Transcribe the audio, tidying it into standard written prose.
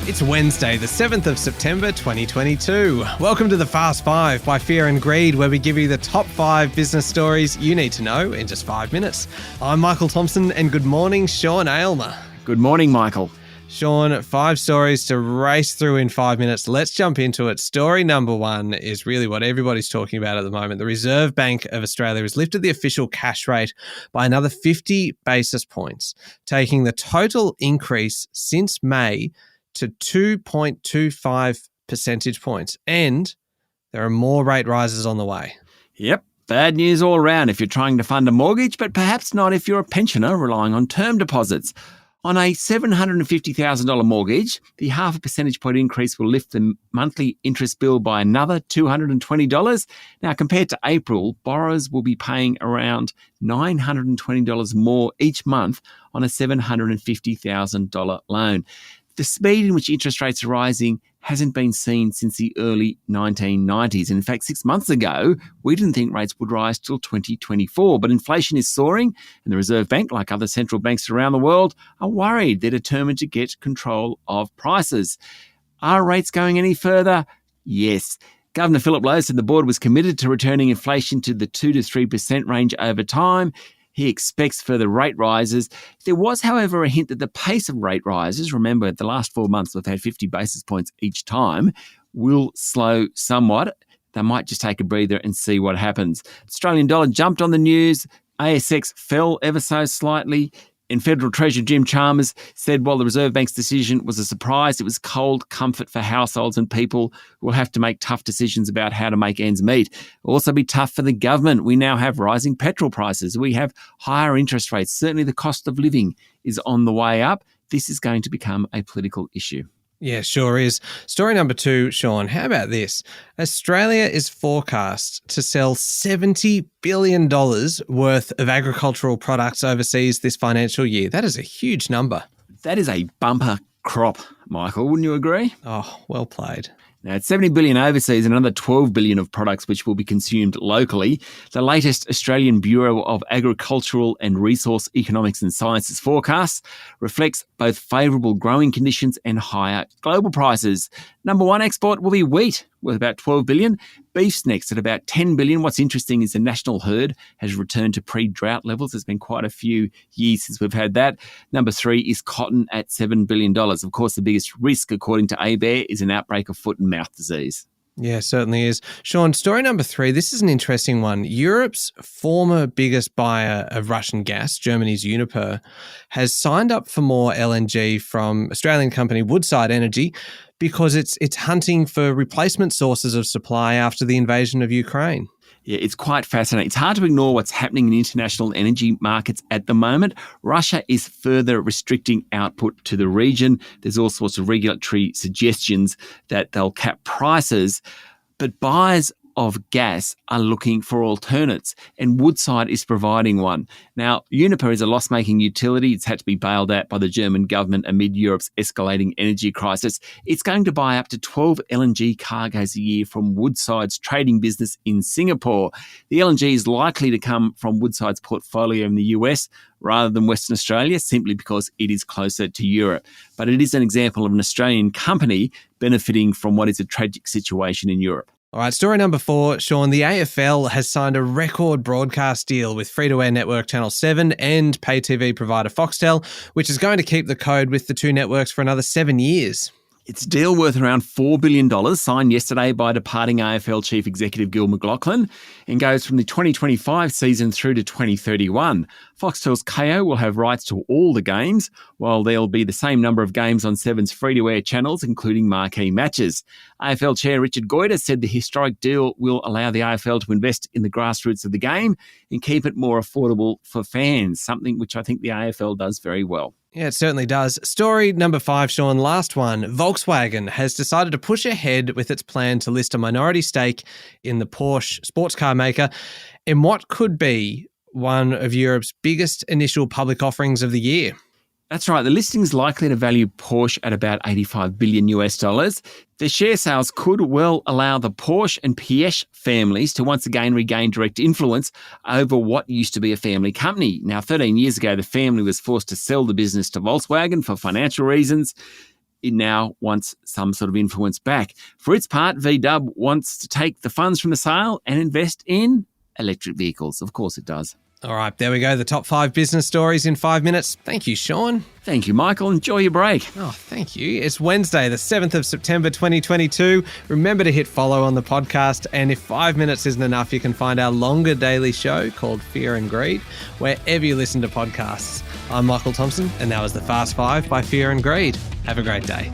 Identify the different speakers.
Speaker 1: It's Wednesday, the 7th of September 2022. Welcome to the Fast Five by Fear and Greed, where we give you the top 5 business stories you need to know in just 5 minutes. I'm Michael Thompson, and good morning, Sean Aylmer.
Speaker 2: Good morning, Michael.
Speaker 1: Sean, 5 stories to race through in 5 minutes. Let's jump into it. Story number 1 is really what everybody's talking about at the moment. The Reserve Bank of Australia has lifted the official cash rate by another 50 basis points, taking the total increase since May to 2.25 percentage points. And there are more rate rises on the way.
Speaker 2: Yep, bad news all around if you're trying to fund a mortgage, but perhaps not if you're a pensioner relying on term deposits. On a $750,000 mortgage, the half a percentage point increase will lift the monthly interest bill by another $220. Now, compared to April, borrowers will be paying around $920 more each month on a $750,000 loan. The speed in which interest rates are rising hasn't been seen since the early 1990s. And in fact, 6 months ago, we didn't think rates would rise till 2024. But inflation is soaring, and the Reserve Bank, like other central banks around the world, are worried. They're determined to get control of prices. Are rates going any further? Yes. Governor Philip Lowe said the board was committed to returning inflation to the 2 to 3% range over time. He expects further rate rises. There was, however, a hint that the pace of rate rises, remember the last 4 months we've had 50 basis points each time, will slow somewhat. They might just take a breather and see what happens. Australian dollar jumped on the news. ASX fell ever so slightly. And Federal Treasurer Jim Chalmers said while the Reserve Bank's decision was a surprise, it was cold comfort for households and people who will have to make tough decisions about how to make ends meet. It will also be tough for the government. We now have rising petrol prices. We have higher interest rates. Certainly the cost of living is on the way up. This is going to become a political issue.
Speaker 1: Yeah, sure is. Story number 2, Sean, how about this? Australia is forecast to sell $70 billion worth of agricultural products overseas this financial year. That is a huge number.
Speaker 2: That is a bumper crop, Michael. Wouldn't you agree?
Speaker 1: Oh, well played.
Speaker 2: Now, it's $70 billion overseas and another $12 billion of products which will be consumed locally. The latest Australian Bureau of Agricultural and Resource Economics and Sciences forecast reflects both favourable growing conditions and higher global prices. Number 1 export will be wheat, worth about $12 billion. Beef's next at about $10 billion. What's interesting is the national herd has returned to pre-drought levels. There's been quite a few years since we've had that. Number 3 is cotton at $7 billion. Of course, the biggest risk, according to ABARE, is an outbreak of foot and mouth disease.
Speaker 1: Yeah, certainly is. Sean, story number 3, this is an interesting one. Europe's former biggest buyer of Russian gas, Germany's Uniper, has signed up for more LNG from Australian company Woodside Energy because it's hunting for replacement sources of supply after the invasion of Ukraine.
Speaker 2: Yeah, it's quite fascinating. It's hard to ignore what's happening in international energy markets at the moment. Russia is further restricting output to the region. There's all sorts of regulatory suggestions that they'll cap prices, but buyers of gas are looking for alternates, and Woodside is providing one. Now, Uniper is a loss-making utility. It's had to be bailed out by the German government amid Europe's escalating energy crisis. It's going to buy up to 12 LNG cargoes a year from Woodside's trading business in Singapore. The LNG is likely to come from Woodside's portfolio in the US rather than Western Australia, simply because it is closer to Europe. But it is an example of an Australian company benefiting from what is a tragic situation in Europe.
Speaker 1: All right, story number 4, Sean. The AFL has signed a record broadcast deal with free-to-air network Channel 7 and pay TV provider Foxtel, which is going to keep the code with the 2 networks for another 7 years.
Speaker 2: It's a deal worth around $4 billion, signed yesterday by departing AFL Chief Executive Gil McLachlan, and goes from the 2025 season through to 2031. Foxtel's Kayo will have rights to all the games, while there'll be the same number of games on Seven's free-to-air channels, including marquee matches. AFL Chair Richard Goyder said the historic deal will allow the AFL to invest in the grassroots of the game and keep it more affordable for fans, something which I think the AFL does very well.
Speaker 1: Yeah, it certainly does. Story number 5, Sean, last one. Volkswagen has decided to push ahead with its plan to list a minority stake in the Porsche sports car maker in what could be one of Europe's biggest initial public offerings of the year.
Speaker 2: That's right. The listing is likely to value Porsche at about $85 billion US. The share sales could well allow the Porsche and Piëch families to once again regain direct influence over what used to be a family company. Now, 13 years ago, the family was forced to sell the business to Volkswagen for financial reasons. it now wants some sort of influence back. For its part, VW wants to take the funds from the sale and invest in electric vehicles. Of course it does.
Speaker 1: All right, there we go. The top 5 business stories in 5 minutes. Thank you, Sean.
Speaker 2: Thank you, Michael. Enjoy your break.
Speaker 1: Oh, thank you. It's Wednesday, the 7th of September, 2022. Remember to hit follow on the podcast. And if 5 minutes isn't enough, you can find our longer daily show called Fear and Greed, wherever you listen to podcasts. I'm Michael Thompson, and that was the Fast 5 by Fear and Greed. Have a great day.